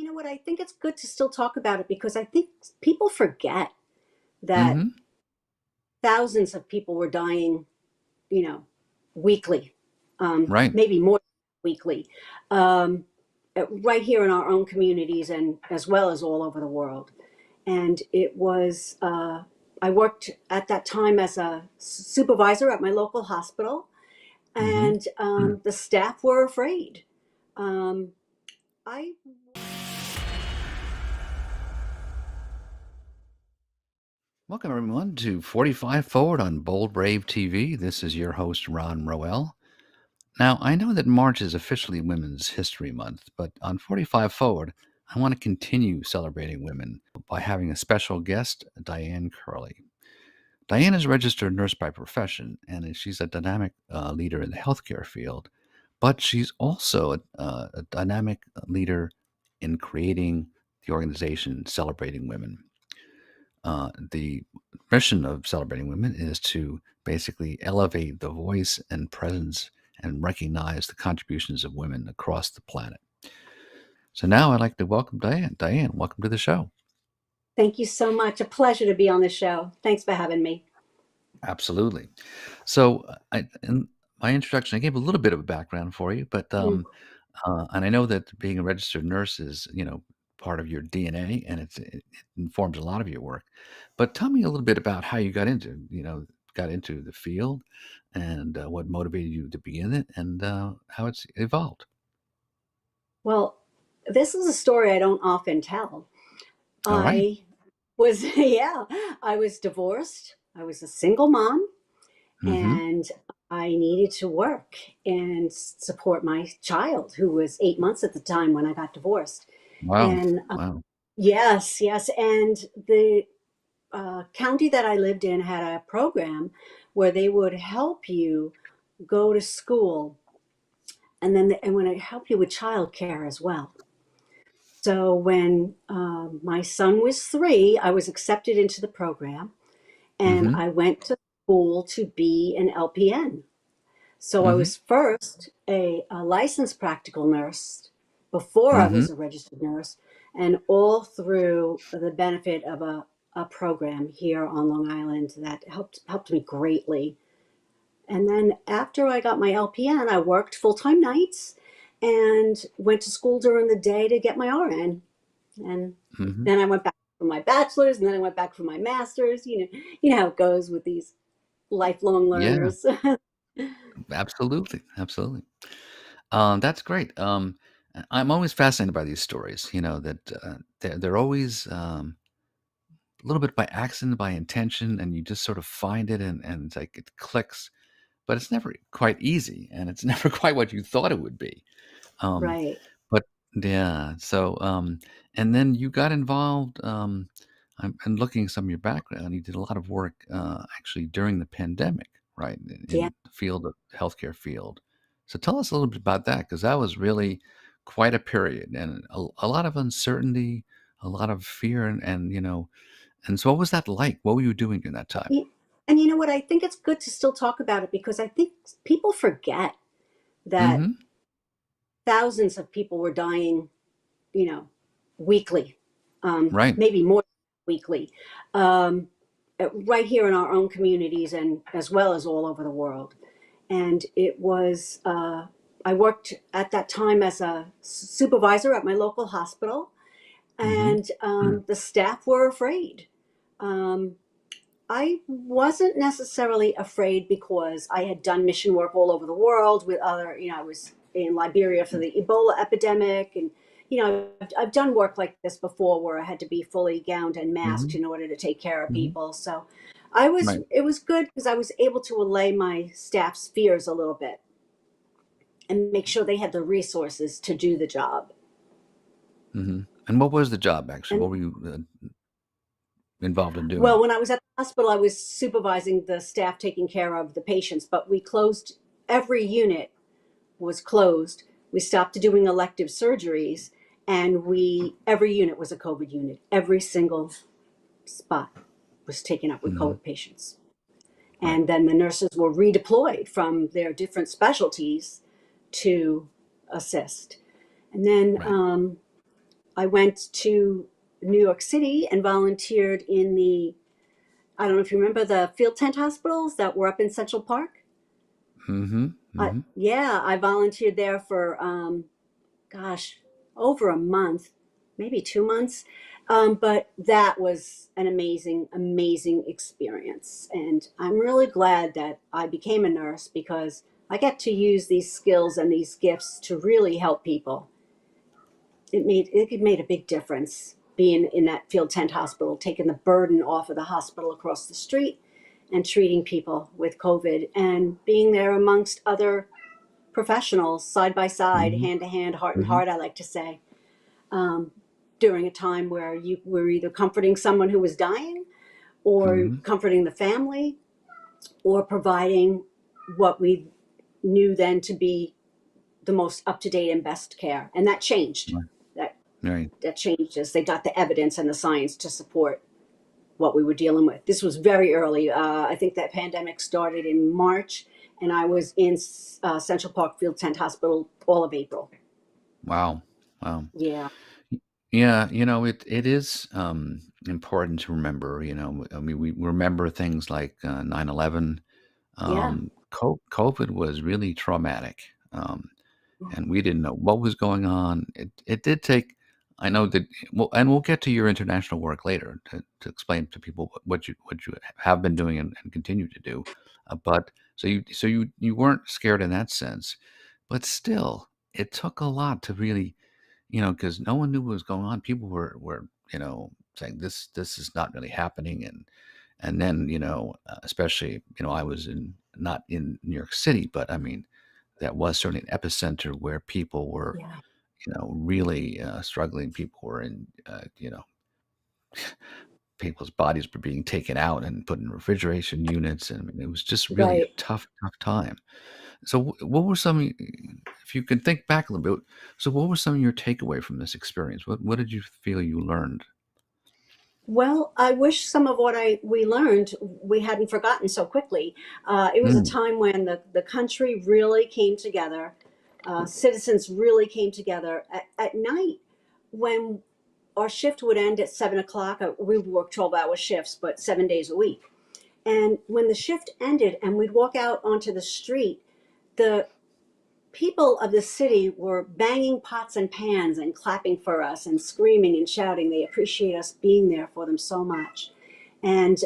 you know what? I think it's good to still talk about it because I think people forget that Hmm. thousands of people were dying, you know, weekly, Right. maybe more weekly, um, right here in our own communities and as well as all over the world. And I worked at that time as a supervisor at my local hospital, Hmm. and the staff were afraid. Um, I Welcome, everyone, to 45 Forward on Bold Brave TV. This is your host, Ron Roel. Now, I know that March is officially Women's History Month, but on 45 Forward, I want to continue celebrating women by having a special guest, Diane Curley. Diane is a registered nurse by profession, and she's a dynamic leader in the healthcare field, but she's also a dynamic leader in creating the organization Celebrating Women. The mission of Celebrating Women is to basically elevate the voice and presence and recognize the contributions of women across the planet. So now I'd like to welcome Diane. Diane, welcome to the show. Thank you so much. A pleasure to be on the show. Thanks for having me. Absolutely. So, in my introduction, I gave a little bit of a background for you, but Mm. and I know that being a registered nurse is, part of your DNA, and it informs a lot of your work. But tell me a little bit about how you got into the field, and what motivated you to begin it, and how it's evolved. Well, this is a story I don't often tell. All right. I was, yeah, I was divorced. I was a single mom Mm-hmm. and I needed to work and support my child who was 8 months at the time when I got divorced. Wow. And Wow. yes, yes. And the county that I lived in had a program where they would help you go to school and when it help you with childcare as well. So when my son was 3, I was accepted into the program, and Mm-hmm. I went to school to be an LPN. So I Mm-hmm. was first a licensed practical nurse before I Mm-hmm. was a registered nurse, and all through the benefit of a program here on Long Island that helped me greatly. And then after I got my LPN, I worked full time nights and went to school during the day to get my RN. And Mm-hmm. then I went back for my bachelor's, and then I went back for my master's. You know how it goes with these lifelong Yeah. learners. Absolutely. Absolutely. That's great. I'm always fascinated by these stories. That they're always a little bit by accident, by intention, and you just sort of find it, and it's like it clicks. But it's never quite easy, and it's never quite what you thought it would be. Um, Right. but yeah, so and then you got involved. I'm looking at some of your background. You did a lot of work actually during the pandemic, right, Yeah. in the field of the healthcare field. So tell us a little bit about that, because that was really quite a period, and a lot of uncertainty, a lot of fear, and so what was that like? What were you doing during that time? Y- And you know what? I think it's good to still talk about it because I think people forget that Hmm. thousands of people were dying, you know, weekly, Right. maybe more weekly, um, right here in our own communities and as well as all over the world. And I worked at that time as a supervisor at my local hospital, Hmm. and the staff were afraid. Um, I wasn't necessarily afraid because I had done mission work all over the world with I was in Liberia for the Ebola epidemic. And, I've done work like this before where I had to be fully gowned and masked Hmm. in order to take care of Hmm. people. So Right. it was good because I was able to allay my staff's fears a little bit and make sure they had the resources to do the job. Hmm. And what was the job actually? And What were you involved in doing? well, when I was at the hospital, I was supervising the staff taking care of the patients, but we closed every unit was closed. We stopped doing elective surgeries, and we every unit was a COVID unit. Every single spot was taken up with Hmm. COVID patients. Right. And then the nurses were redeployed from their different specialties to assist. And then Right. I went to New York City and volunteered in the, I don't know if you remember the field tent hospitals that were up in Central Park. Mm-hmm. Mm-hmm. Yeah, I volunteered there for, gosh, over a month, maybe 2 months. But that was an amazing, amazing experience. And I'm really glad that I became a nurse because I get to use these skills and these gifts to really help people. It made a big difference being in that field tent hospital, taking the burden off of the hospital across the street and treating people with COVID and being there amongst other professionals side by side, Mm-hmm. hand to hand, heart and Mm-hmm. heart, I like to say, um, during a time where you were either comforting someone who was dying or Mm-hmm. comforting the family or providing what we knew then to be the most up to date and best care. And that changed. Right. That Right. that changed as they got the evidence and the science to support what we were dealing with. This was very early. I think that pandemic started in March, and I was in Central Park Field Tent Hospital all of April. Wow. Wow. Yeah, Yeah, it is important to remember. I mean, we remember things like 9/11. yeah, COVID was really traumatic, and we didn't know what was going on. It did take. I know that, well, and we'll get to your international work later to explain to people what you have been doing and continue to do. But so you weren't scared in that sense, but still, it took a lot to really, because no one knew what was going on. People were saying this is not really happening, and then especially I was in not in New York City, but I mean that was certainly an epicenter where people were yeah, really struggling. People were in people's bodies were being taken out and put in refrigeration units, and I mean, it was just really a right. tough time. So, what were some, if you can think back a little bit, so what were some of your takeaway from this experience? What did you feel you learned? Well, I wish some of what we learned we hadn't forgotten so quickly. It was a Mm, time when the country really came together, citizens really came together at night when our shift would end at 7 o'clock. We would work 12-hour shifts, but 7 days a week. And when the shift ended and we'd walk out onto the street, the people of the city were banging pots and pans and clapping for us and screaming and shouting. They appreciate us being there for them so much. And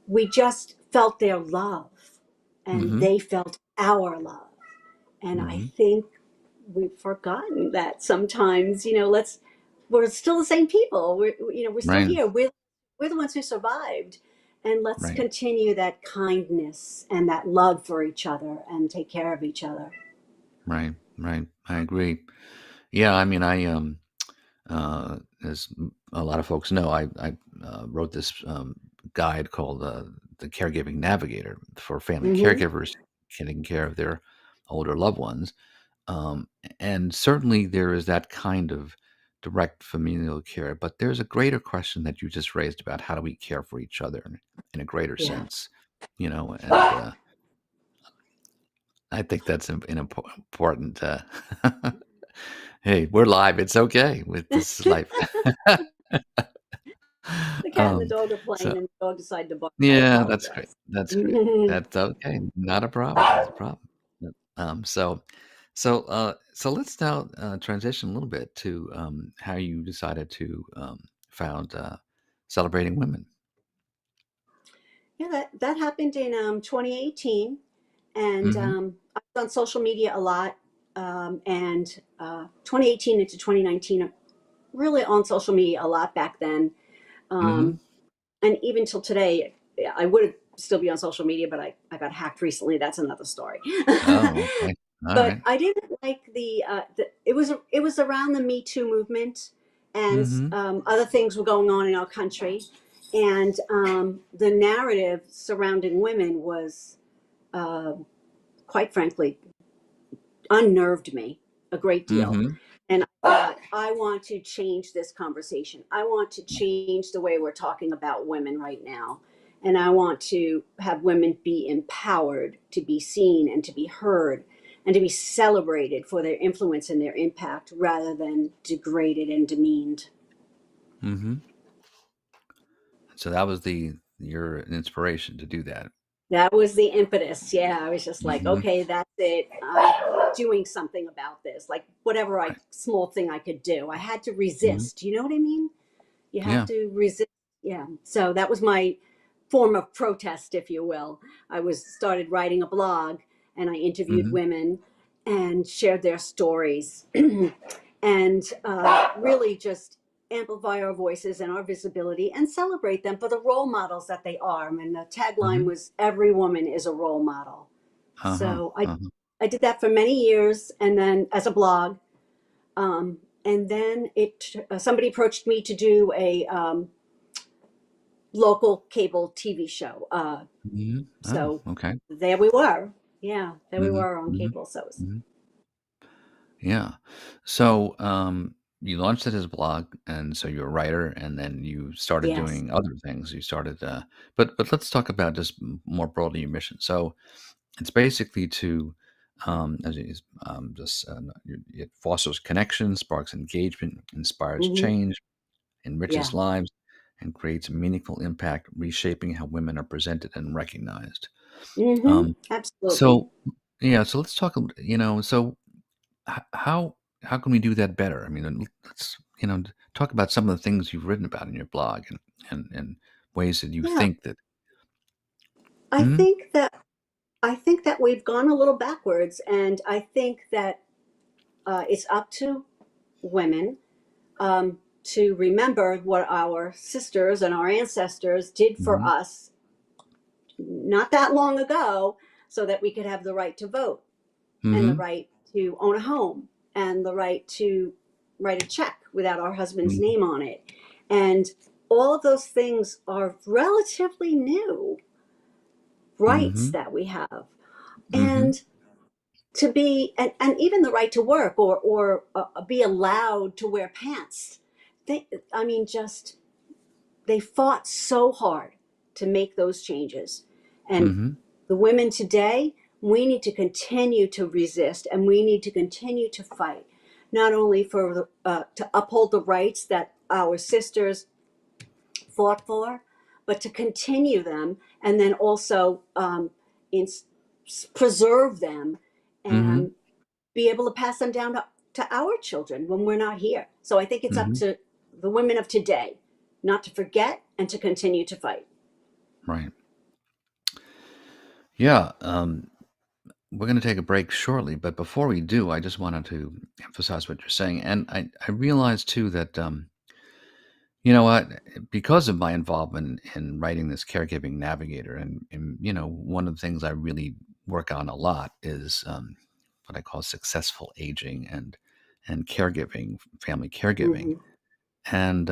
we just felt their love and mm-hmm, they felt our love. And I mm-hmm. think we've forgotten that sometimes, we're still the same people. We're still Right, here. We're the ones who survived. And let's right, continue that kindness and that love for each other and take care of each other. right, right. I agree. Yeah, I mean, as a lot of folks know, I wrote this guide called the Caregiving Navigator for family Hmm. caregivers taking care of their older loved ones. Um, and certainly there is that kind of direct familial care, but there's a greater question that you just raised about how do we care for each other in a greater Yeah. sense, and I think that's an important. Hey, we're live. It's okay. With this is life. The cat and the um, dog are so playing, and the dog decided to bark. I yeah, that's great. apologize. That's great. That's okay. Not a problem. Not a problem. Yep. So let's now transition a little bit to how you decided to found celebrating women. Yeah, that happened in 2018, and Mm-hmm. I was on social media a lot. And 2018 into 2019, really on social media a lot back then. Mm-hmm. Um, and even till today, I would still be on social media, but I got hacked recently. That's another story. Oh, okay. All But right. I didn't like it was around the Me Too movement, and Mm-hmm. other things were going on in our country, and the narrative surrounding women was, uh, quite frankly, unnerved me a great deal. Mm-hmm. And I thought, I want to change this conversation. I want to change the way we're talking about women right now. And I want to have women be empowered to be seen and to be heard. and to be celebrated for their influence and their impact rather than degraded and demeaned. Mm-hmm. So that was your inspiration to do that. That was the impetus. Yeah, I was just like, Mm-hmm. okay, that's it. I'm doing something about this. Like whatever Right. small thing I could do. I had to Mm-hmm. resist. You know what I mean? You have Yeah. to resist. Yeah. So that was my form of protest, if you will. I was started writing a blog, and I interviewed Mm-hmm. women and shared their stories, and really just amplify our voices and our visibility and celebrate them for the role models that they are. And the tagline Mm-hmm. was "Every woman is a role model." Uh-huh. So I Uh-huh. I did that for many years, and then as a blog, and then somebody approached me to do a local cable TV show. Mm-hmm. Oh, So okay. there we were. Yeah, there we Mm-hmm. were on Mm-hmm. cable. So it was, Mm-hmm. Yeah. So, you launched it as a blog, and so you're a writer, and then you started yes. doing other things. You started, but let's talk about just more broadly your mission. So it's basically to, as it just it fosters connection, sparks engagement, inspires Hmm. change, enriches Yeah. lives, and creates meaningful impact, reshaping how women are presented and recognized. Hmm. Um, Absolutely. so yeah, so let's talk. So how can we do that better? I mean, let's talk about some of the things you've written about in your blog and ways that you Yeah. think that. I Mhm, think that I think that we've gone a little backwards, and I think that it's up to women to remember what our sisters and our ancestors did for mhm, us not that long ago, so that we could have the right to vote and the mhm, right to own a home and the right to write a check without our husband's mhm, name on it. And all of those things are relatively new rights mhm, that we have. mhm, And to be, and even the right to work or be allowed to wear pants. I mean, just they fought so hard to make those changes. And mhm, the women today, we need to continue to resist and we need to continue to fight, not only for to uphold the rights that our sisters fought for, but to continue them and then also in, preserve them mhm, and be able to pass them down to our children when we're not here. So I think it's up mhm. to the women of today not to forget and to continue to fight. Right. Yeah. We're going to take a break shortly, but before we do, I just wanted to emphasize what you're saying, and I realize too that you know what, because of my involvement in writing this caregiving navigator, and one of the things I really work on a lot is what I call successful aging and caregiving, family caregiving, Hmm. and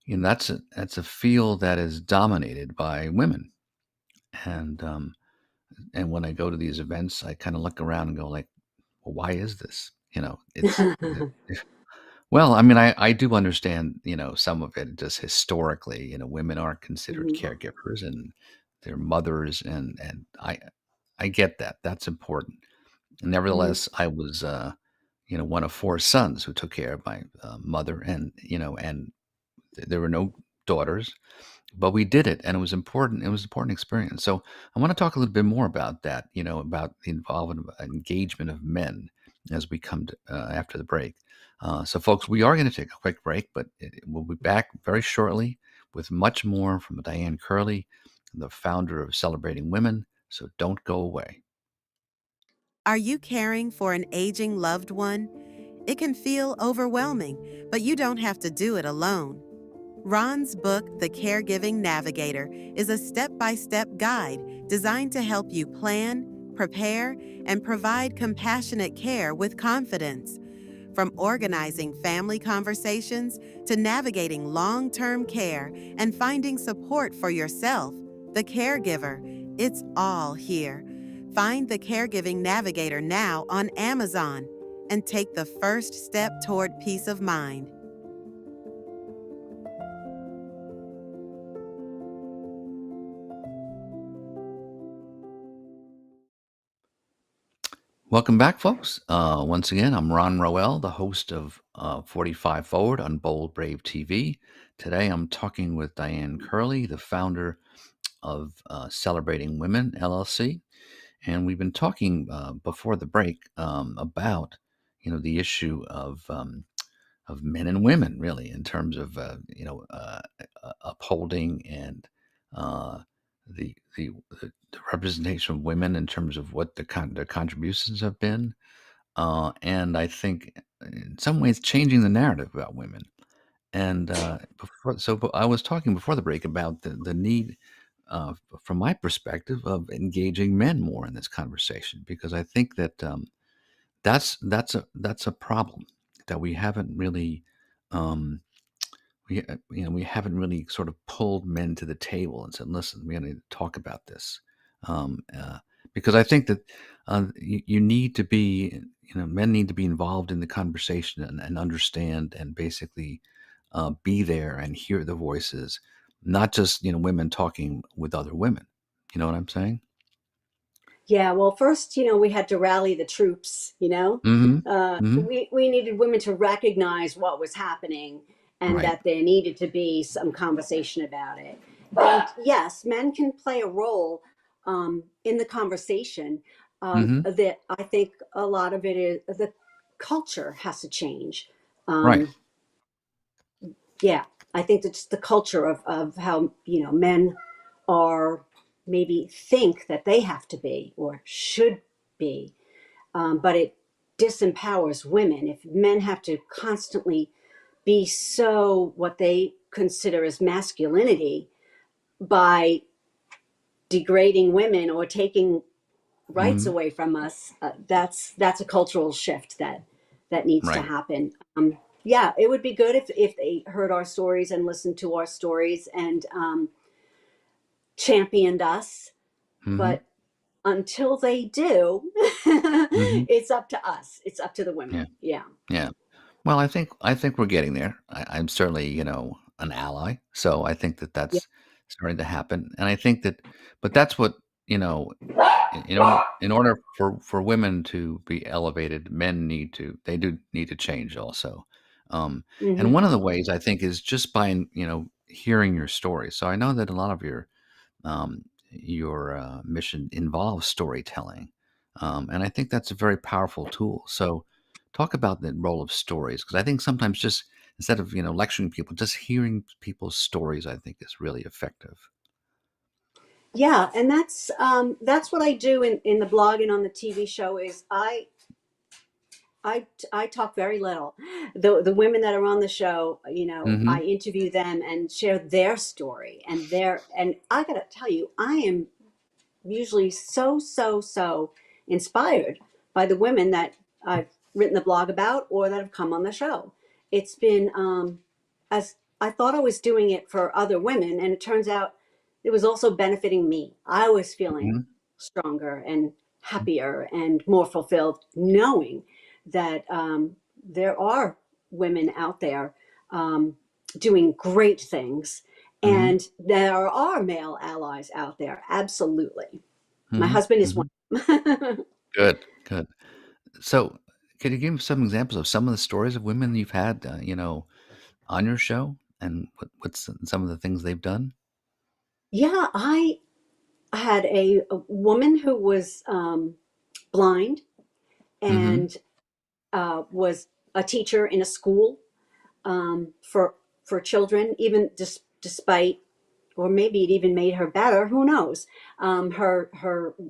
that's a field that is dominated by women, and and when I go to these events, I kind of look around and go like, well, why is this? It's well, I mean, I do understand, some of it just historically, women aren't considered Hmm. caregivers and they're mothers and I get that. That's important. Hmm. Nevertheless, I was one of four sons who took care of my mother and there were no daughters, but we did it and it was important. It was an important experience. So I want to talk a little bit more about that, about the involvement of engagement of men as we come to after the break. So folks, we are going to take a quick break, but we'll be back very shortly with much more from Diane Curley, the founder of Celebrating Women. So don't go away. Are you caring for an aging loved one? It can feel overwhelming, but you don't have to do it alone. Ron's book, The Caregiving Navigator, is a step by step guide designed to help you plan, prepare, and provide compassionate care with confidence. From organizing family conversations to navigating long term care and finding support for yourself, the caregiver, it's all here. Find the Caregiving Navigator now on Amazon and take the first step toward peace of mind. Welcome back, folks. Once again, I'm Ron Roel, the host of 45 Forward on Bold Brave TV. Today, I'm talking with Diane Curley, the founder of Celebrating Women LLC, and we've been talking before the break about, the issue of men and women, really, in terms of upholding and uh, the representation of women in terms of what their contributions have been, and I think in some ways changing the narrative about women. And but I was talking before the break about the need, from my perspective, of engaging men more in this conversation, because I think that that's a problem that we haven't really. Um, we haven't really sort of pulled men to the table and said, "Listen, we need to talk about this," um, uh, because I think that you need to be, men need to be involved in the conversation and understand and basically be there and hear the voices, not just women talking with other women. You know what I'm saying? Yeah, well, first, we had to rally the troops, Mm-hmm. Mm-hmm. we needed women to recognize what was happening and Right. that there needed to be some conversation about it. And yes, men can play a role in the conversation. Mm-hmm. That I think a lot of it is the culture has to change. Right. Um, yeah, I think it's the culture of how, men are maybe think that they have to be or should be, but it disempowers women if men have to constantly be so what they consider as masculinity by degrading women or taking rights Mm-hmm. away from us. That's a cultural shift that needs to Right. happen. Yeah, it would be good if they heard our stories and listened to our stories and championed us. Mm-hmm. But until they do, Mm-hmm. it's up to us. It's up to the Yeah. women. Yeah. Yeah. Well, I think we're getting there. I'm certainly, an ally, so I think that Yeah. that's starting to happen, and I think that, but that's what, you know, in order for women to be elevated, men they do need to change also, and Hmm. one of the ways I think is just by hearing your story. So I know that a lot of your mission involves storytelling, and I think that's a very powerful tool. So, talk about the role of stories, because I think sometimes just instead of lecturing people, just hearing people's stories, I think is really effective. Yeah, and that's what I do in the blog and on the TV show is I talk very little. The women that are on the show, Mm-hmm. I interview them and share their story and I gotta tell you, I am usually so inspired by the women that I've written the blog about or that have come on the show. It's been as I thought I was doing it for other women, and it turns out it was also benefiting me. I was feeling Mm-hmm. stronger and happier and more fulfilled, knowing that there are women out there doing great things, Mm-hmm. and there are male allies out there. Absolutely. My Mm-hmm. husband is Mm-hmm. one. Good. Good. So, can you give some examples of some of the stories of women you've had, on your show, and what's some of the things they've done? Yeah, I had a woman who was blind Mm-hmm. and was a teacher in a school for children, even despite, or maybe it even made her better. Who knows? Her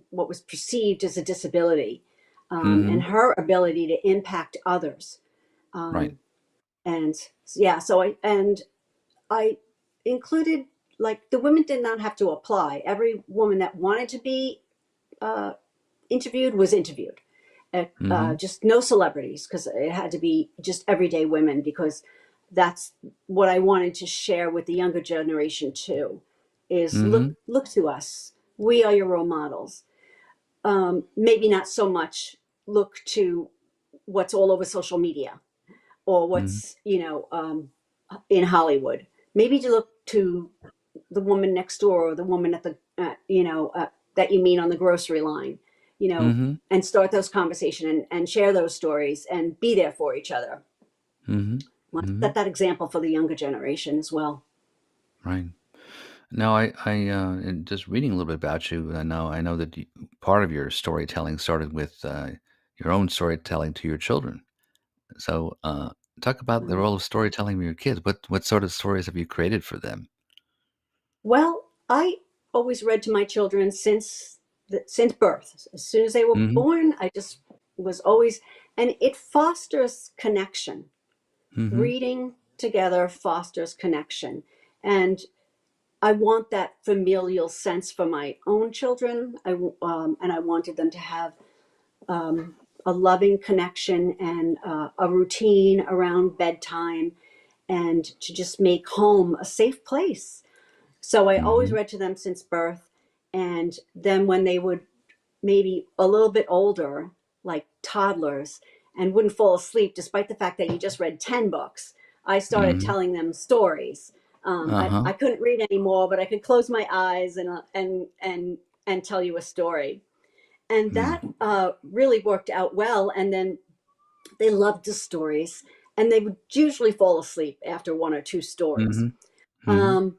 what was perceived as a disability, Mm-hmm. and her ability to impact others. Right. Um, and yeah, so I included, like, the women did not have to apply. Every woman that wanted to be uh, interviewed was interviewed. Mm-hmm. Just no celebrities, because it had to be just everyday women, because that's what I wanted to share with the younger generation too. Is Mm-hmm. look to us. We are your role models. Maybe not so much look to what's all over social media or Mm-hmm. what's in Hollywood. Maybe to look to the woman next door or the woman at the that you meet on the grocery line. Mm-hmm. and start those conversations and share those stories and be there for each other. Mm-hmm. I want to Mm-hmm. set that example for the younger generation as well. Right. Now, in just reading a little bit about you, I know that part of your storytelling started with your own storytelling to your children. So, talk about the Right. role of storytelling with your kids. What sort of stories have you created for them? Well, I always read to my children since birth. As soon as they were Mm-hmm. born, I just was always, and it fosters connection. Mm-hmm. Reading together fosters connection, and I want that familial sense for my own children. And I wanted them to have a loving connection and a routine around bedtime, and to just make home a safe place. So I always Mm-hmm. read to them since birth. And then when they would maybe a little bit older, like toddlers, and wouldn't fall asleep despite the fact that you just read 10 books, I started Mm-hmm. telling them stories. Uh-huh. I couldn't read anymore, but I could close my eyes and tell you a story. And Mm-hmm. that really worked out well. And then they loved the stories, and they would usually fall asleep after one or two stories. Mm-hmm. Mm-hmm. Um,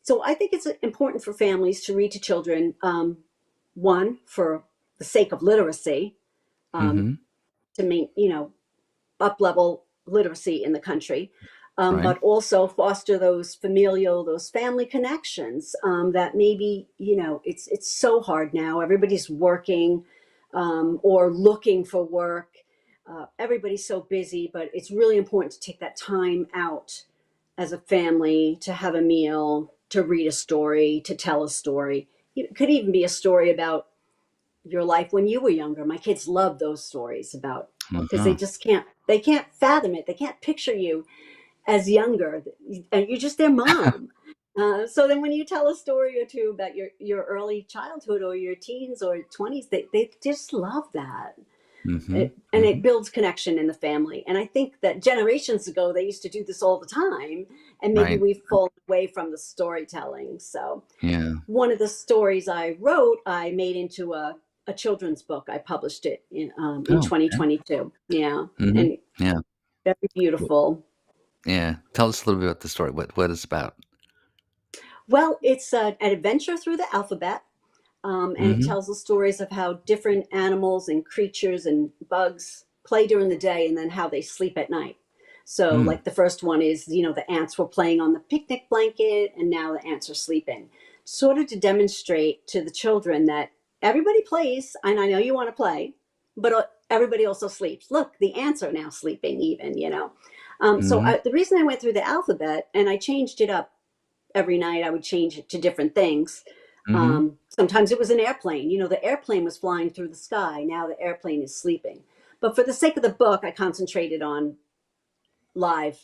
so I think it's important for families to read to children, one, for the sake of literacy, um, Mm-hmm. to make, up level literacy in the country, Right. but also foster those familial, those family connections, that maybe, it's so hard now. Everybody's working, or looking for work. Everybody's so busy, but it's really important to take that time out as a family to have a meal, to read a story, to tell a story. It could even be a story about your life when you were younger. My kids love those stories about, because Uh-huh. they can't fathom it. They can't picture you as younger, and you're just their mom. So then when you tell a story or two about your early childhood or your teens or 20s, they just love that. Mm-hmm. And Mm-hmm. it builds connection in the family. And I think that generations ago, they used to do this all the time. And maybe Right. we've fallen away from the storytelling. So Yeah. one of the stories I wrote, I made into a children's book. I published it in Oh, okay. 2022. Yeah. Mm-hmm. And Yeah. very Wh- beautiful. Yeah. Tell us a little bit about the story. What it's about. Well, it's an adventure through the alphabet. And it Mm-hmm. tells the stories of how different animals and creatures and bugs play during the day, and then how they sleep at night. So, Mm. like the first one is, the ants were playing on the picnic blanket, and now the ants are sleeping. Sort of to demonstrate to the children that everybody plays, and I know you want to play, but everybody also sleeps. Look, the ants are now sleeping, even. Mm-hmm. The reason I went through the alphabet and I changed it up every night, I would change it to different things. Mm-hmm. Sometimes it was an airplane. The airplane was flying through the sky. Now the airplane is sleeping. But for the sake of the book, I concentrated on live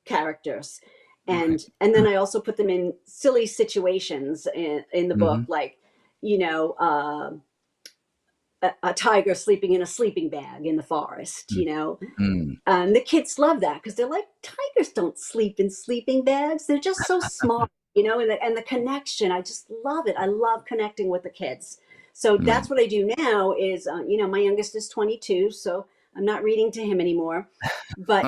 characters. Right. And then I also put them in silly situations in the book, Mm-hmm. like, you know, uh, a tiger sleeping in a sleeping bag in the forest. Mm-hmm. And the kids love that because they're like, tigers don't sleep in sleeping bags. They're just so smart. And the connection. I just love it. I love connecting with the kids. So Right. that's what I do now is, my youngest is 22, so I'm not reading to him anymore. But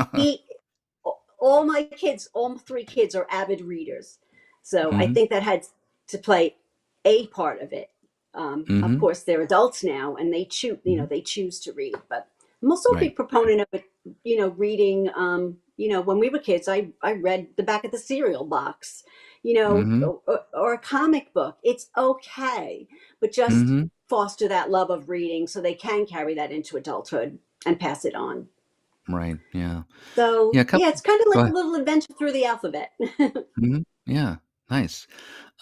all my kids, all three kids are avid readers. So I Mm-hmm. think that had to play a part of it. Of Mm-hmm. course, they're adults now, and Mm-hmm. they choose to read. But I'm also a Right. big proponent of it. Reading. When we were kids, I read the back of the cereal box. Mm-hmm. Or a comic book. It's okay, but just Mm-hmm. foster that love of reading so they can carry that into adulthood and pass it on. Right. Yeah. Yeah. So A yeah, couple. it's kind of Go like a ahead. little adventure through the alphabet. Mhm. Yeah, nice.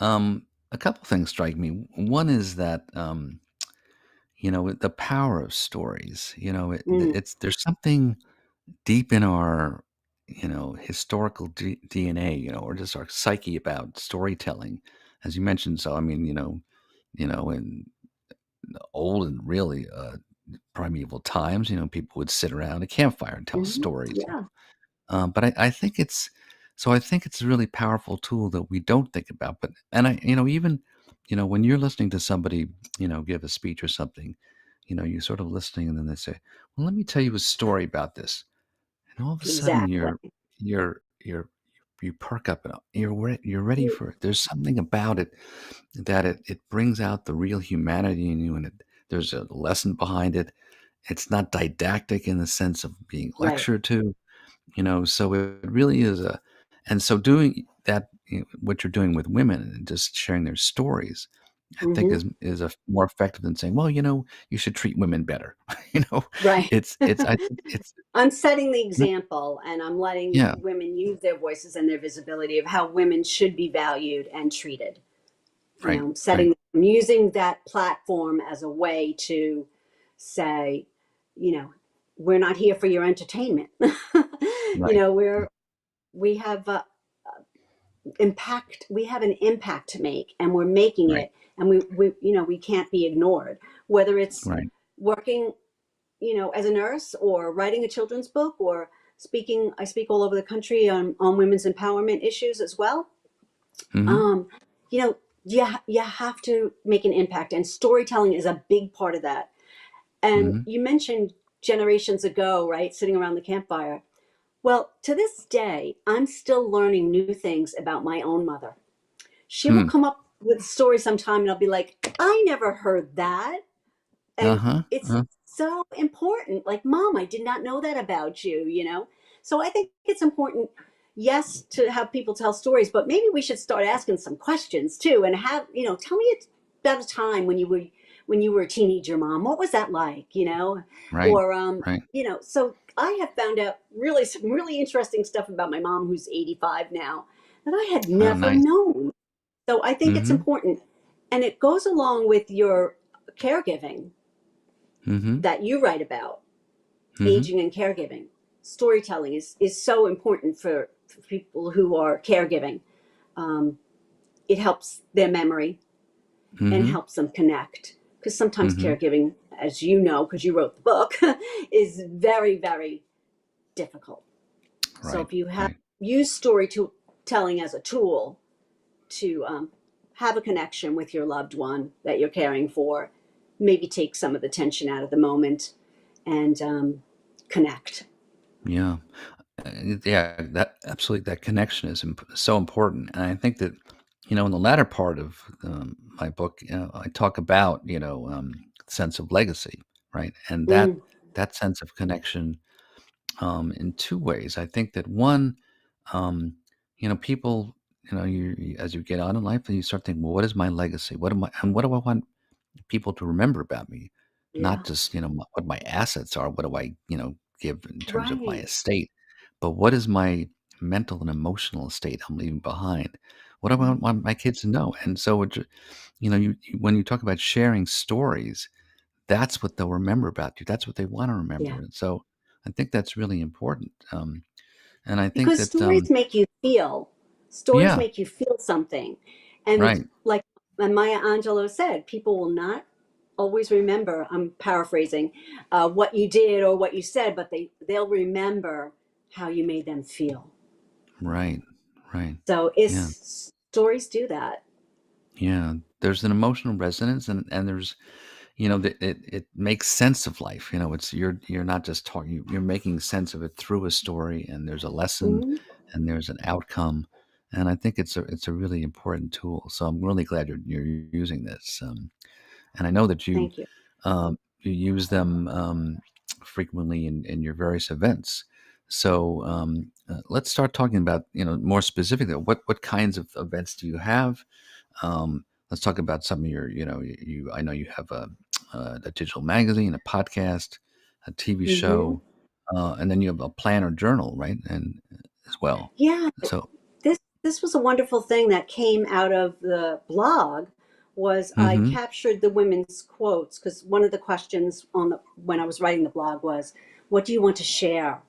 A couple things strike me. One is that, the power of stories. Mm, It's there's something deep in our, historical DNA, or just our psyche about storytelling, as you mentioned. So, I mean, in old and really primeval times, people would sit around a campfire and tell stories. yeah. But I think it's a really powerful tool that we don't think about. But and I, even, when you're listening to somebody, give a speech or something, you sort of listening, and then they say, "Well, let me tell you a story about this," and all of a sudden Exactly. you're you perk up and you're ready for it. There's something about it that it brings out the real humanity in you, and there's a lesson behind it. It's not didactic in the sense of being Right. lectured to, so it really is and so doing that, what you're doing with women and just sharing their stories, I think Hmm. is a more effective than saying, well, you should treat women better. you know, Right. it's I think it's I'm setting the example and I'm letting yeah, women use their voices and their visibility of how women should be valued and treated. right, right, Setting, I'm using that platform as a way to say, you know, we're not here for your entertainment. right, We have impact, we have an impact to make and we're making right, it, and we can't be ignored, whether it's right. working, as a nurse or writing a children's book or speaking. I speak all over the country on women's empowerment issues as well. Mm-hmm. um, you know, you have to make an impact, and storytelling is a big part of that. And Mm-hmm. you mentioned generations ago, right, sitting around the campfire. Well, to this day, I'm still learning new things about my own mother. She will Hmm. come up with a story sometime, and I'll be like, I never heard that. And Uh-huh. it's so important. Like, Mom, I did not know that about you. So I think it's important, yes, to have people tell stories, but maybe we should start asking some questions too, and tell me about a time when you were a teenager, Mom. What was that like? Right, Or right. so I have found out really some really interesting stuff about my mom, who's 85 now, that I had Oh, never nice. known. So I think it's Mm-hmm. important. And it goes along with your caregiving Mm-hmm. that you write about, Mm-hmm. aging and caregiving. Storytelling is so important for people who are caregiving. Um, it helps their memory and Mm-hmm. helps them connect. Because sometimes Mm-hmm. caregiving, as you know, because you wrote the book, is very, very difficult. So Right, if you have right. use storytelling as a tool to have a connection with your loved one that you're caring for, maybe take some of the tension out of the moment and connect. Yeah. Yeah, that absolutely, that connection is so important, and I think that in the latter part of my book, I talk about sense of legacy, right, and that Mm, that sense of connection in two ways. I think that one, um, people, as you get on in life, and you start thinking, well, what is my legacy? What do I want people to remember about me? yeah, Not just what my assets are. What do I give in terms of my right. estate, but what is my mental and emotional estate I'm leaving behind? What do I want my kids to know? And so, when you talk about sharing stories, that's what they'll remember about you. That's what they want to remember. Yeah. And so, I think that's really important. And I think Because that, stories yeah, make you feel something. And right, like Maya Angelou said, people will not always remember, I'm paraphrasing, what you did or what you said, but they'll remember how you made them feel. right, right. So Yeah. stories do that. Yeah, there's an emotional resonance, and there's it makes sense of life. It's you're not just talking, you're making sense of it through a story, and there's a lesson, Mhm. and there's an outcome, and I think it's a really important tool. So I'm really glad you're using this, and I know that Thank you. you use them frequently in your various events. So let's start talking about more specifically what kinds of events do you have. Let's talk about some of your, I know you have a digital magazine, a podcast, a TV Hmm. show, and then you have a planner journal, right? And as well. Yeah, So, this was a wonderful thing that came out of the blog. Was I mm-hmm, captured the women's quotes, because one of the questions when I was writing the blog was, what do you want to share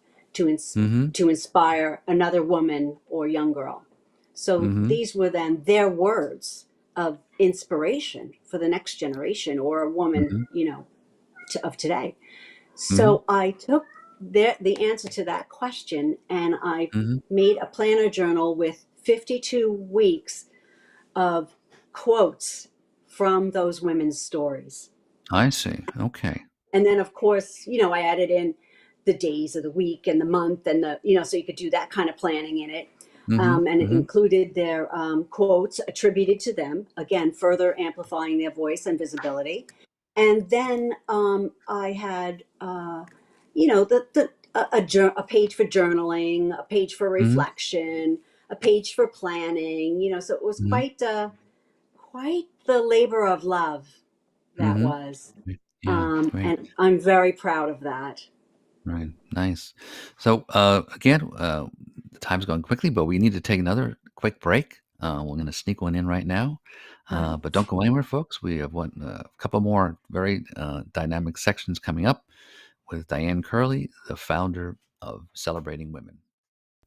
mm-hmm, to inspire another woman or young girl? So mm-hmm, these were then their words of inspiration for the next generation or a woman, mm-hmm, of today. mm-hmm, So I took the answer to that question, and I mm-hmm. made a planner journal with 52 weeks of quotes from those women's stories. I see. Okay. And then, of course, I added in the days of the week and the month and so you could do that kind of planning in it. Mm-hmm. And it Mm-hmm. included their quotes attributed to them, again, further amplifying their voice and visibility. And then I had, a page for journaling, a page for Mm-hmm. reflection, a page for planning. So it was Mm-hmm. quite the labor of love that Mm-hmm. was. Yeah, great. And I'm very proud of that. Right. Nice. So, again, the time's going quickly, but we need to take another quick break. We're going to sneak one in right now. All right. But don't go anywhere, folks. We have a couple more very dynamic sections coming up with Diane Curley, the founder of Celebrating Women.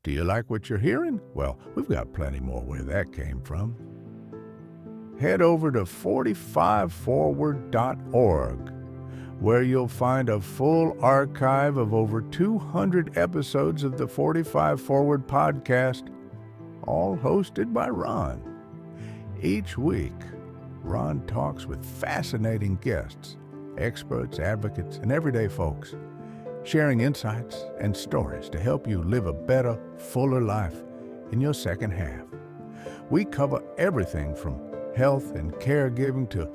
Do you like what you're hearing? Well, we've got plenty more where that came from. Head over to 45forward.org, where you'll find a full archive of over 200 episodes of the 45 Forward podcast, all hosted by Ron. Each week, Ron talks with fascinating guests, experts, advocates, and everyday folks, sharing insights and stories to help you live a better, fuller life in your second half. We cover everything from health and caregiving to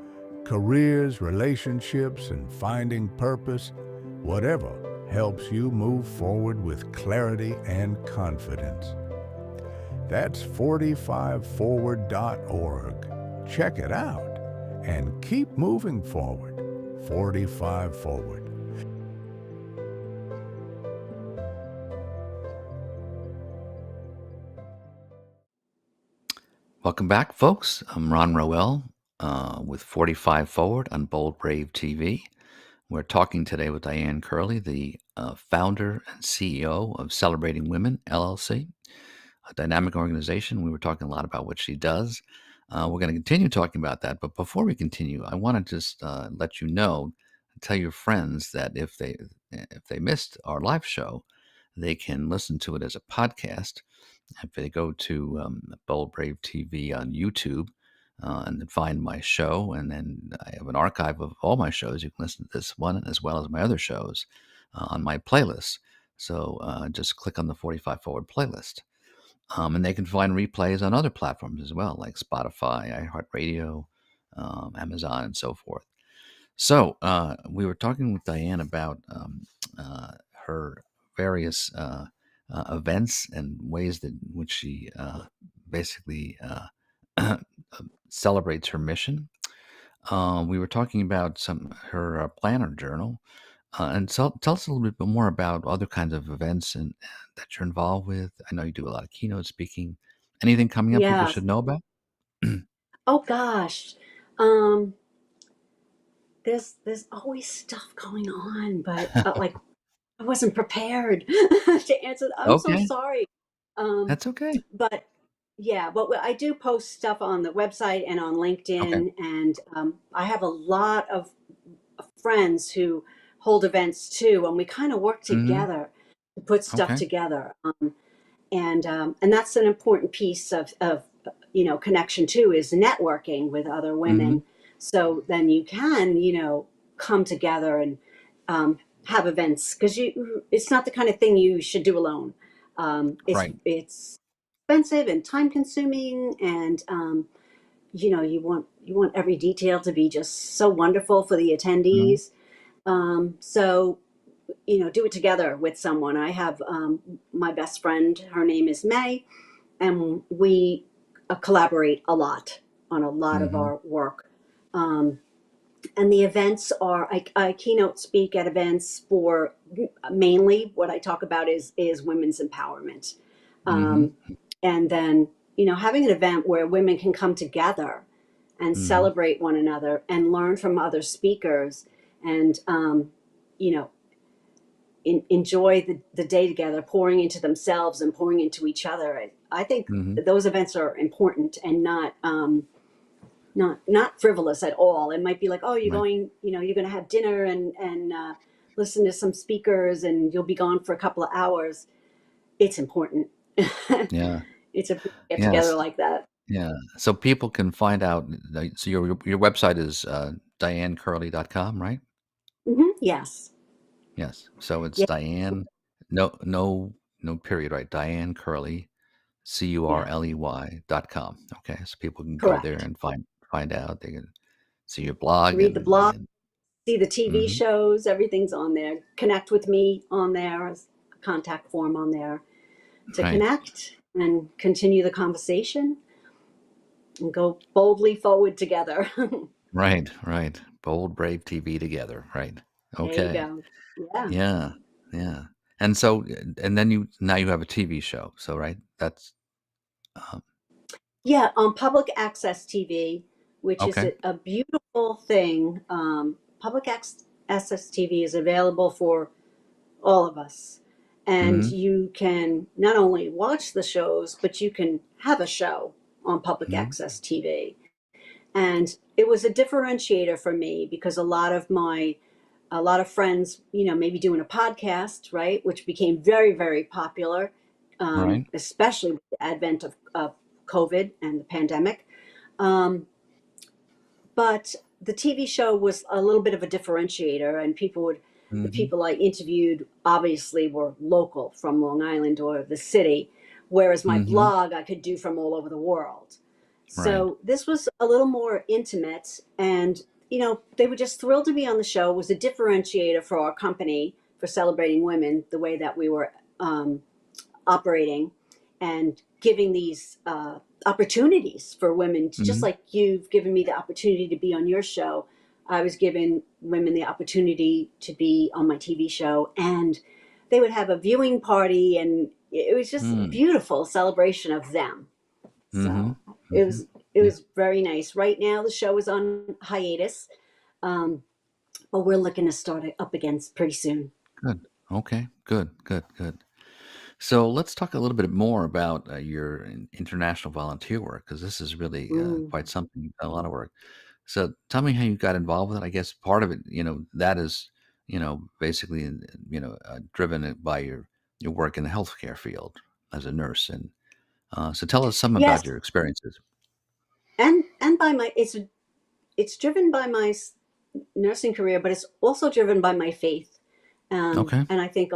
careers, relationships, and finding purpose, whatever helps you move forward with clarity and confidence. That's 45forward.org. Check it out and keep moving forward. 45 Forward. Welcome back, folks. I'm Ron Roel with 45 Forward on Bold Brave TV. We're talking today with Diane Curley, the founder and CEO of Celebrating Women, LLC, a dynamic organization. We were talking a lot about what she does. We're going to continue talking about that. But before we continue, I want to just let you know, tell your friends that if they missed our live show, they can listen to it as a podcast. If they go to Bold Brave TV on YouTube and then find my show, and then I have an archive of all my shows. You can listen to this one as well as my other shows on my playlist. So just click on the 45 Forward playlist. And they can find replays on other platforms as well, like Spotify, iHeartRadio, Amazon, and so forth. So we were talking with Diane about her various events and ways that in which she basically celebrates her mission. We were talking about her planner journal, and tell us a little bit more about other kinds of events and that you're involved with. I know you do a lot of keynote speaking. Anything coming up people Yes. should know about? Oh gosh. Um, there's always stuff going on, but like I wasn't prepared to answer. I'm so Okay, sorry. Um, that's okay. but yeah, but I do post stuff on the website and on Okay. LinkedIn, and I have a lot of friends who hold events too, and we kind of work Mm-hmm. together to put stuff Okay. together. And that's an important piece of connection too, is networking with other Mm-hmm. women. So then you can come together and have events, because it's not the kind of thing you should do alone. Right. It's expensive and time consuming, and you want every detail to be just so wonderful for the Mm-hmm. attendees. So do it together with someone. I have my best friend, her name is May, and we collaborate a lot on a lot of Mm-hmm. our work. Um, and the events are, I keynote speak at events for, mainly what I talk about is women's empowerment. Mm-hmm. Um, and then, having an event where women can come together and Mm-hmm. celebrate one another and learn from other speakers, and, you know, enjoy the day together, pouring into themselves and pouring into each other. I think Mm-hmm. those events are important and not frivolous at all. It might be like, oh, Right. you're going to have dinner and listen to some speakers, and you'll be gone for a couple of hours. It's important. Yeah. It's a get together Yes. like that. Yeah. So people can find out. So your website is dianecurley.com, right? Yes. Yes. So it's Yeah. Diane, no period, right? Diane Curley, Yeah. CURLEY.com. Okay. So people can go there Correct. and find out. They can see your blog Read the blog, and see the TV hmm shows, everything's on there. Connect with me on there, a contact form on there to right, connect and continue the conversation and go boldly forward together. right. Bold, brave TV together. Right. There you Okay. go. Yeah. Yeah. Yeah. And so, and then now you have a TV show. So, right. That's um, Yeah, on public access TV, which is okay. a beautiful thing. Public access TV is available for all of us. And hmm you can not only watch the shows, but you can have a show on public hmm access TV. And it was a differentiator for me because a lot of friends, maybe doing a podcast, right, which became very, very popular, Right. especially with the advent of COVID and the pandemic. Um, but the TV show was a little bit of a differentiator, and the hmm people I interviewed obviously were local from Long Island or the city, whereas my hmm blog I could do from all over the world. Right. So this was a little more intimate, and they were just thrilled to be on the show. It was a differentiator for our company for celebrating women, the way that we were operating and giving these opportunities for women, just hmm like you've given me the opportunity to be on your show. I was giving women the opportunity to be on my TV show, and they would have a viewing party, and it was just a Mm. beautiful celebration of them. hmm So it hmm was it Yeah. was very nice. Right now, the show is on hiatus, um, but we're looking to start it up again pretty soon. Good. Okay. Good. So let's talk a little bit more about your international volunteer work because this is really Mm. quite something, a lot of work. So tell me how you got involved with it. I guess part of it, that is, basically, driven by your work in the healthcare field as a nurse. And so tell us some Yes, about your experiences. and by my it's driven by my nursing career, but it's also driven by my faith. Okay. And I think,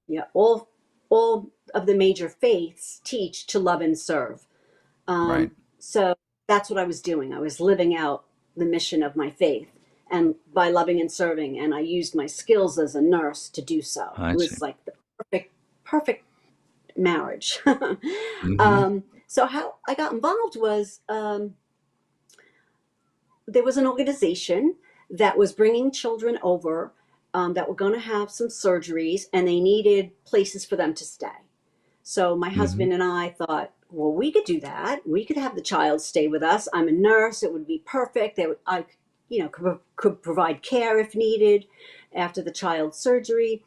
yeah, all of the major faiths teach to love and serve. Right. So that's what I was doing. I was living out the mission of my faith, and by loving and serving, and I used my skills as a nurse to do so. I It see. was like the perfect marriage. Mm-hmm. So how I got involved was there was an organization that was bringing children over that were going to have some surgeries, and they needed places for them to stay. So my Mm-hmm. husband and I thought, well, we could do that. We could have the child stay with us. I'm a nurse. It would be perfect. I, could provide care if needed after the child's surgery.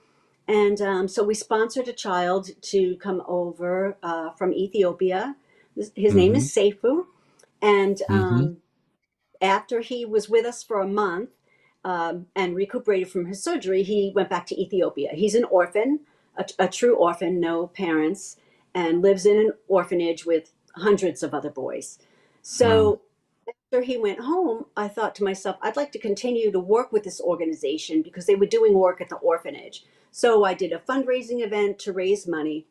And so we sponsored a child to come over from Ethiopia. His name Mm-hmm. is Seifu. And Mm-hmm. after he was with us for a month and recuperated from his surgery, he went back to Ethiopia. He's an orphan, a true orphan, no parents, and lives in an orphanage with hundreds of other boys. Wow. So after he went home, I thought to myself, I'd like to continue to work with this organization because they were doing work at the orphanage. So I did a fundraising event to raise money,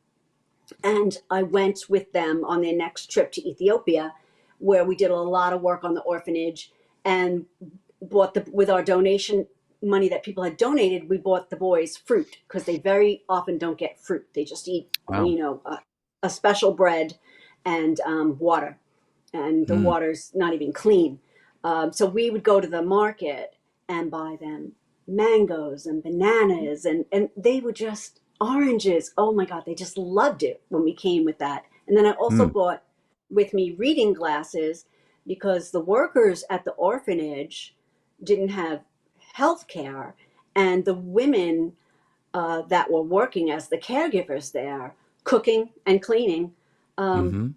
and I went with them on their next trip to Ethiopia, where we did a lot of work on the orphanage and bought with our donation money that people had donated, we bought the boys fruit because they very often don't get fruit. They just eat, Wow. a special bread and water, and the Mm. water's not even clean. So we would go to the market and buy them mangoes and bananas, and they were just oranges. Oh my God, they just loved it when we came with that. And then I also Mm. bought with me reading glasses because the workers at the orphanage didn't have health care, and the women that were working as the caregivers there, cooking and cleaning, um, Mm-hmm.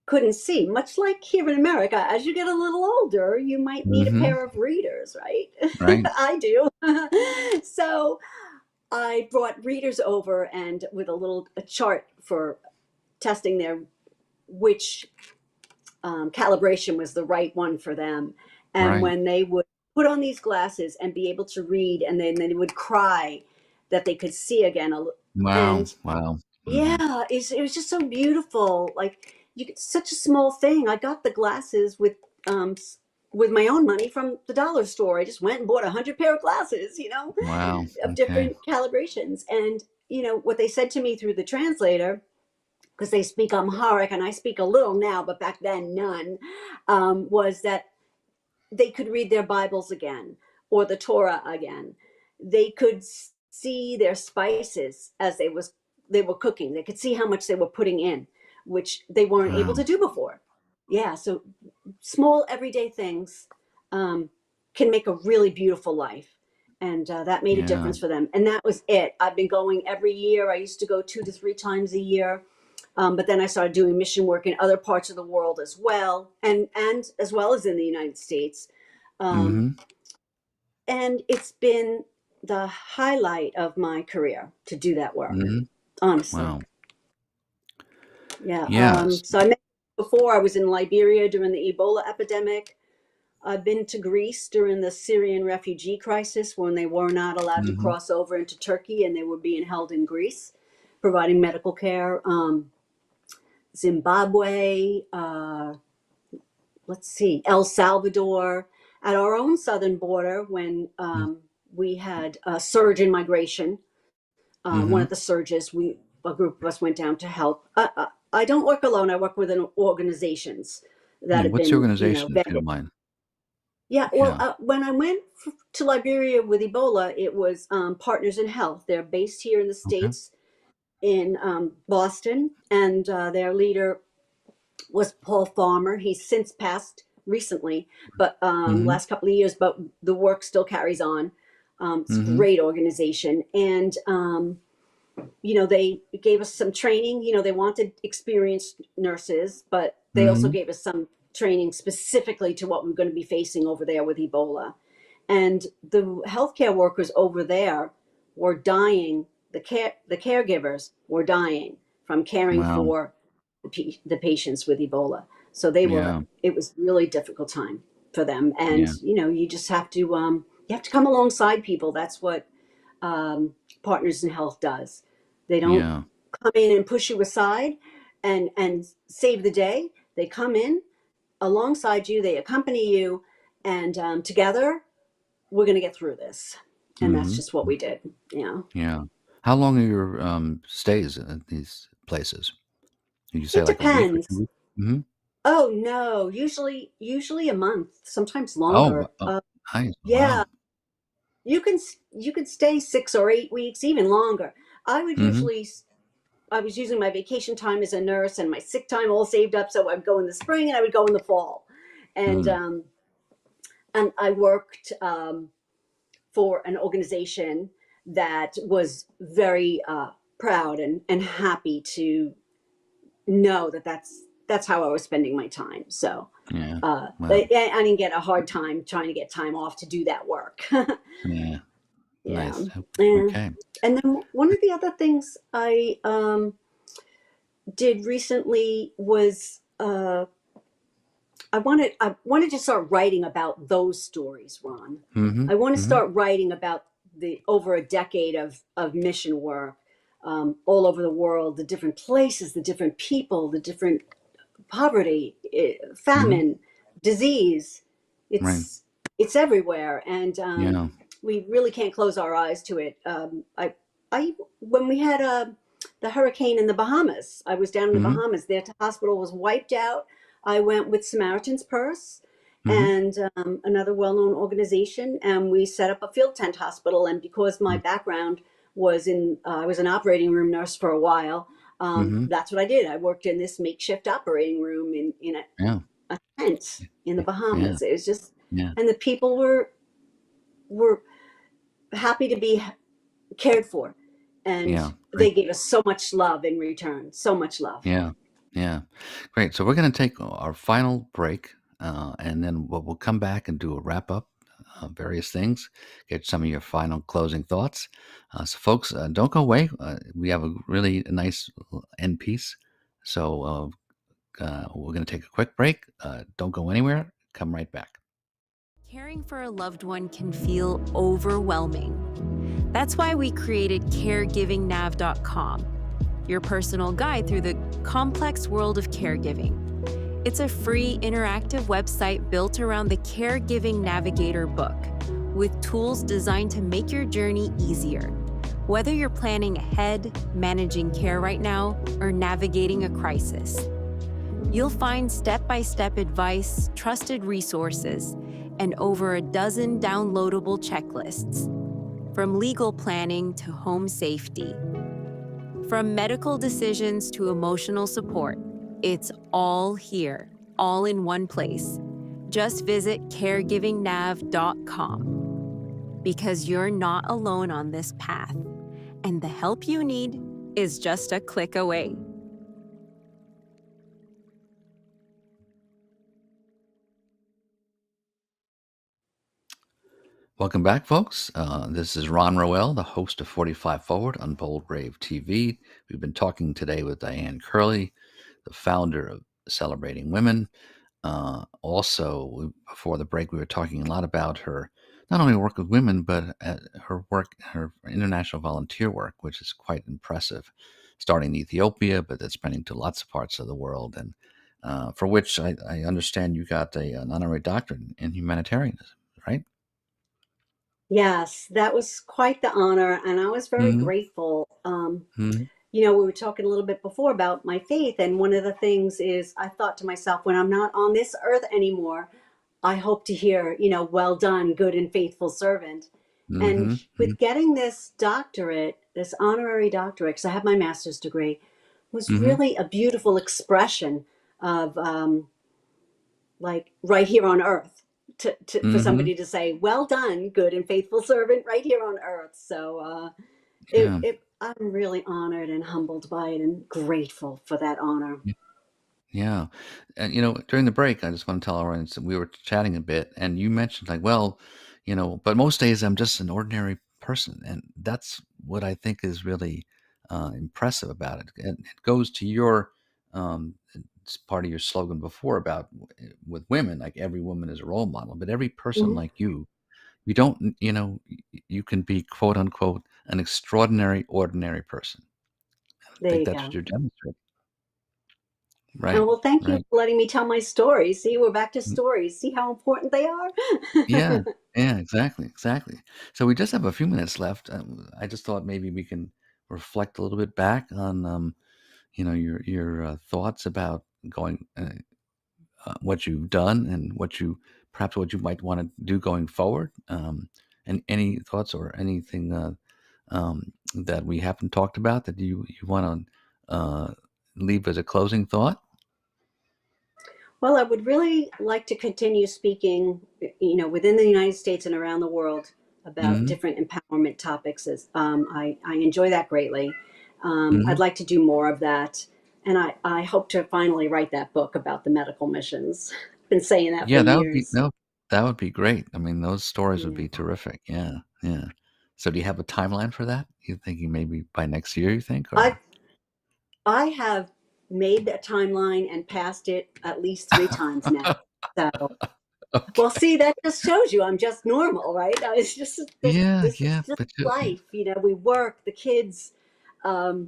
couldn't see. Much like here in America, as you get a little older, you might need a Mm-hmm. pair of readers, right? Right. I do. So I brought readers over, and with a chart for testing their which calibration was the right one for them. And Right. when they would put on these glasses and be able to read, and then they would cry that they could see again. Wow. And Wow. yeah, it was just so beautiful. Like such a small thing. I got the glasses with my own money from the dollar store. I just went and bought 100 pair of glasses, Wow. of Okay. different calibrations. And what they said to me through the translator, because they speak Amharic and I speak a little now, but back then none, was that they could read their Bibles again or the Torah again. They could see their spices as they were cooking. They could see how much they were putting in, which they weren't able Wow. to do before. Yeah, so small everyday things can make a really beautiful life. And that made a Yeah. difference for them. And that was it. I've been going every year. I used to go 2 to 3 times a year. But then I started doing mission work in other parts of the world as well, and as well as in the United States. Um, Mm-hmm. and it's been the highlight of my career to do that work, Mm-hmm. honestly. Wow. Yeah. Yes. So I mentioned before I was in Liberia during the Ebola epidemic. I've been to Greece during the Syrian refugee crisis when they were not allowed to Mm-hmm. cross over into Turkey and they were being held in Greece, providing medical care. Zimbabwe, let's see, El Salvador, at our own southern border when we had a surge in migration. One Mm-hmm. of the surges, a group of us went down to help. I don't work alone. I work with organizations that Yeah. have What's the been, organization, if you vetted. don't mind? Yeah, well, Yeah. when I went to Liberia with Ebola, it was Partners in Health. They're based here in the Okay. States, in Boston, and their leader was Paul Farmer. He's since passed recently, but Mm-hmm. last couple of years, but the work still carries on. It's a Mm-hmm. great organization. And, they gave us some training. They wanted experienced nurses, but they also Mm-hmm. gave us some training specifically to what we're going to be facing over there with Ebola. And the healthcare workers over there were dying. The caregivers were dying from caring Wow. for the patients with Ebola. So Yeah. it was really difficult time for them. And, Yeah. you just you have to come alongside people. That's what Partners in Health does. They don't Yeah. come in and push you aside and save the day. They come in alongside you, they accompany you, and together we're going to get through this. And that's Mm-hmm. just what we did. Yeah. Yeah. How long are your stays at these places? Did you say It like a week or two depends. weeks? Mm-hmm. Oh no, usually a month, sometimes Oh, longer. oh, nice. Yeah, Wow. you can stay 6 or 8 weeks, even longer. I would Mm-hmm. usually I was using my vacation time as a nurse and my sick time all saved up, so I'd go in the spring and I would go in the fall, and Mm. I worked for an organization that was very proud and happy to know that that's how I was spending my time. So Yeah. I Wow. didn't get a hard time trying to get time off to do that work. Yeah. Yeah. Nice. Yeah. Okay. And then one of the other things I did recently was I wanted to start writing about those stories, Ron. Mm-hmm. I want to Mm-hmm. start writing about the over a decade of mission work all over the world, the different places, the different people, the different poverty, Mm-hmm. famine, disease. Right. It's everywhere, and Yeah. we really can't close our eyes to it. I when we had the hurricane in the Bahamas, I was down in the Mm-hmm. Bahamas. Their hospital was wiped out. I went with Samaritan's Purse Mm-hmm. and another well-known organization, and we set up a field tent hospital. And because my background was I was an operating room nurse for a while. Mm-hmm. That's what I did. I worked in this makeshift operating room in Yeah. a tent in the Yeah. Bahamas. It was just, Yeah. and the people were happy to be cared for, and Yeah. they Great. gave us so much love in return. So much love. Yeah. Yeah. Great. So we're going to take our final break, and then we'll come back and do a wrap up, various things, get some of your final closing thoughts. So, folks, don't go away. We have a really nice end piece. So we're going to take a quick break. Don't go anywhere. Come right back. Caring for a loved one can feel overwhelming. That's why we created caregivingnav.com, your personal guide through the complex world of caregiving. It's a free interactive website built around the Caregiving Navigator book, with tools designed to make your journey easier. Whether you're planning ahead, managing care right now, or navigating a crisis, you'll find step-by-step advice, trusted resources, and over a dozen downloadable checklists. From legal planning to home safety, from medical decisions to emotional support, it's all here, all in one place. Just visit caregivingnav.com, because you're not alone on this path, and the help you need is just a click away. Welcome back, folks. This is Ron Roel, the host of 45 Forward on Bold Brave TV. We've been talking today with Diane Curley, the founder of Celebrating Women. Before the break, we were talking a lot about her, not only work with women, but her work, her international volunteer work, which is quite impressive, starting in Ethiopia, but then spreading to lots of parts of the world, and for which I understand you got an honorary doctorate in humanitarianism, right? Yes, that was quite the honor, and I was very Mm-hmm. grateful. Mm-hmm. We were talking a little bit before about my faith, and one of the things is I thought to myself, when I'm not on this earth anymore, I hope to hear, well done, good and faithful servant. And Mm-hmm. with getting this doctorate, this honorary doctorate, because I have my master's degree, was Mm-hmm. really a beautiful expression of like right here on earth for Mm-hmm. somebody to say, well done, good and faithful servant, right here on earth. So Yeah. I'm really honored and humbled by it and grateful for that honor. Yeah. And, during the break, I just want to tell our audience that we were chatting a bit, and you mentioned, like, well, but most days I'm just an ordinary person. And that's what I think is really impressive about it. And it goes to it's part of your slogan before about with women, like every woman is a role model, but every person Mhm. like you don't, you can be quote unquote an extraordinary, ordinary person. I There think you that's what go. you're demonstrating. And Right. well, thank you Right. for letting me tell my stories. See, we're back to stories. See how important they are? Yeah, yeah, exactly, exactly. So we just have a few minutes left. I just thought maybe we can reflect a little bit back on, your thoughts about going, what you've done and perhaps what you might want to do going forward. And any thoughts or anything that we haven't talked about that you want to leave as a closing thought? Well, I would really like to continue speaking, within the United States and around the world about Hmm. different empowerment topics. I enjoy that greatly. I'd Hmm. like to do more of that. And I hope to finally write that book about the medical missions. Been saying that for Yeah, that would be years. no, that would be great. I mean, those stories would Yeah. be terrific. Yeah, yeah. So do you have a timeline for that? You thinking maybe by next year, you think, I or? I have made that timeline and passed it at least 3 times now. So, well, Okay. see, that just shows you I'm just normal, right? It's just Yeah, this is yeah, just but life. We work, the kids, our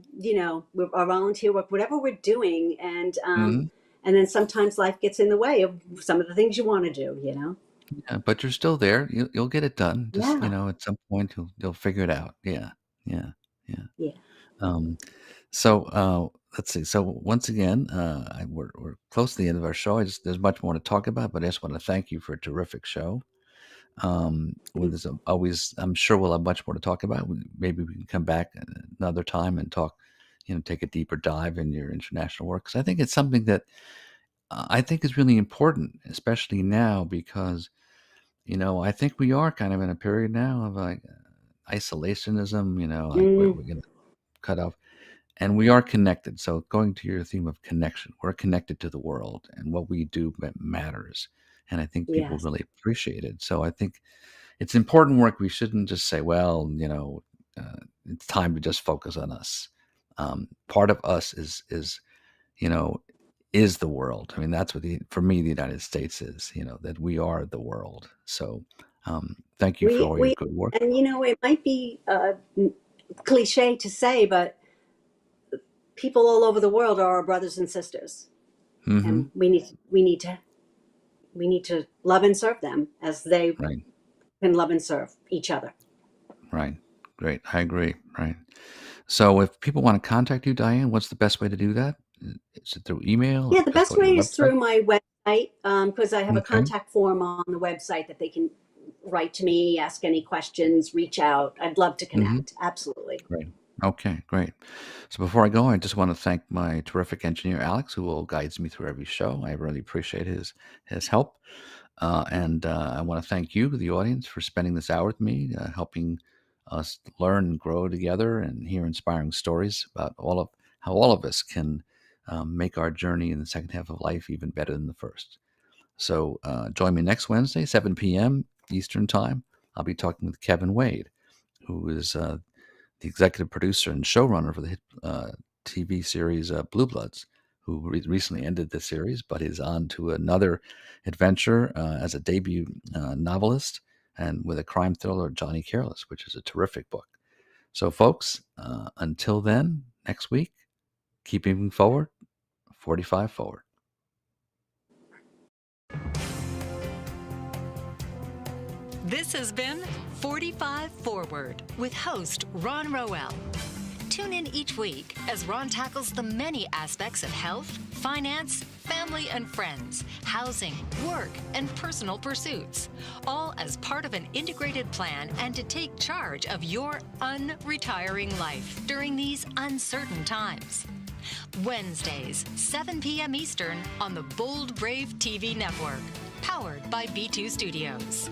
volunteer work, whatever we're doing, mhm, and then sometimes life gets in the way of some of the things you want to do. yeah, but you're still there. You'll get it done. Just, Yeah, at some point you'll figure it out. Yeah, yeah, yeah. yeah. Um, so let's see. So once again, we're close to the end of our show. There's much more to talk about, but I just want to thank you for a terrific show. Well, there's always, I'm sure we'll have much more to talk about. Maybe we can come back another time and talk, take a deeper dive in your international work. 'Cause I think it's something that I think is really important, especially now, because, I think we are kind of in a period now of like isolationism, like Mm, we're going to cut off and we are connected. So going to your theme of connection, we're connected to the world and what we do matters. And I think people yes. really appreciate it. So I think it's important work. We shouldn't just say, well, it's time to just focus on us. Part of us is, you know, is the world. I mean, that's what for me, the United States is, that we are the world. So thank you for all your We good work. and it might be cliche to say, but people all over the world are our brothers and sisters, Mm-hmm. and we need to love and serve them as they Right. can love and serve each other. Right. Great. I agree. Right. So if people want to contact you, Diane, what's the best way to do that? Is it through email or Yeah, the just best go to your way is website? through my website, because I have a Okay. contact form on the website that they can write to me, ask any questions, reach out. I'd love to Mm-hmm. connect. Absolutely. Great. Okay, great. So before I go, I just want to thank my terrific engineer, Alex, who will guides me through every show. I really appreciate his help. And I want to thank you, the audience, for spending this hour with me, helping us learn and grow together and hear inspiring stories about how all of us can make our journey in the second half of life even better than the first. So join me next Wednesday, 7 p.m. Eastern Time. I'll be talking with Kevin Wade, who is the executive producer and showrunner for the hit TV series Blue Bloods, who recently ended the series, but is on to another adventure as a debut novelist and with a crime thriller, Johnny Careless, which is a terrific book. So, folks, until then, next week, keep moving forward, 45 forward. This has been 45 Forward with host Ron Roel. Tune in each week as Ron tackles the many aspects of health, finance, family and friends, housing, work, and personal pursuits, all as part of an integrated plan and to take charge of your unretiring life during these uncertain times. Wednesdays, 7 p.m. Eastern on the Bold Brave TV network, powered by B2 Studios.